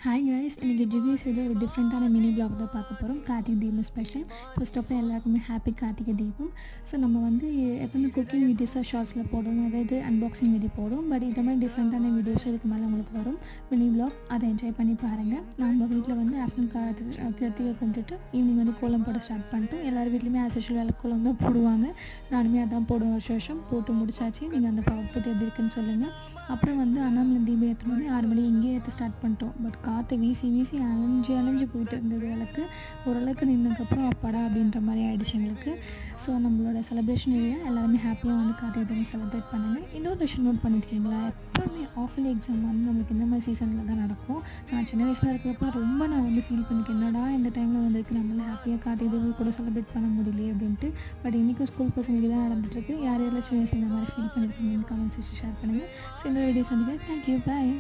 Hi guys, இன்றைக்கி ஜிகிஸ் ஏதோ ஒரு டிஃப்ரெண்ட்டான மினி பிளாக் தான் பார்க்க போகிறோம். Karthigai Deepam special. First of all எல்லாருக்குமே ஹாப்பி கார்த்திகை தீபம். ஸோ நம்ம வந்து எப்பவுமே குக்கிங் வீடியோஸாக ஷார்ட்ஸில் போடுவோம், அதாவது அன்பாக்சிங் வீடியோ போடுவோம். பட் இந்த மாதிரி டிஃப்ரெண்ட்டான வீடியோஸ் இதுக்கு மேலே உங்களுக்கு வரும் மினி பிளாக். அதை என்ஜாய் பண்ணி பாருங்கள். நம்ம வீட்டில் வந்து ஆஃப்டர்நூன் கார்த்திகை கும்பிட்டுட்டு ஈவினிங் வந்து கோலம் போட ஸ்டார்ட் பண்ணிட்டோம். எல்லார் வீட்லேயுமே ஆஸ் யூஷுவல் கோலம் தான் போடுவாங்க. நானுமே அதான் போடுவேன் வருஷம் போட்டு முடிச்சாச்சு. நீங்கள் அந்த போட்டு எப்படி இருக்குன்னு சொல்லுங்கள். அப்புறம் வந்து அண்ணாமலை தீபம் ஏற்றணும் வந்து 6 மணி இங்கேயே ஏற்ற ஸ்டார்ட் பண்ணிட்டோம். பட் காற்று வீசி வீசி அலைஞ்சு போயிட்டு இருந்தது விளக்கு. ஓரளவுக்கு நின்னதுக்கப்புறம் அப்பாடா அப்படின்ற மாதிரி ஆகிடுச்சு எங்களுக்கு. ஸோ நம்மளோட செலிப்ரேஷன் ஏரியா எல்லாருமே ஹாப்பியாக வந்து கார்த்திகை தீபம் செலிப்ரேட் பண்ணுங்கள். இன்னொரு விஷயம் நோட் பண்ணியிருக்கீங்களா, எப்போவுமே ஆஃப்லி எக்ஸாம் வந்து நம்மளுக்கு இந்த மாதிரி சீசனில் தான் நடக்கும். நான் சின்ன வயசில் இருக்கிறப்ப ரொம்ப நான் வந்து ஃபீல் பண்ணிக்கேன், என்னடா இந்த டைமில் வந்துருக்கு நம்மளால் ஹாப்பியாக கார்த்திகை தீபம் கூட செலிப்ரேட் பண்ண முடியலையே அப்படின்ட்டு. பட் இன்றைக்கும் ஸ்கூல் பசங்களுக்கு தான் நடந்துட்டுருக்கு. யார் யாரெல்லாம் சின்ன வயசு இந்த மாதிரி ஃபீல் பண்ணியிருக்கீங்கன்னு கமெண்ட் செக்ஷன் ஷேர் பண்ணுங்கள். ஸோ இந்த வீடியோ சந்திக்கிறேன். தேங்க்யூ, பாய்.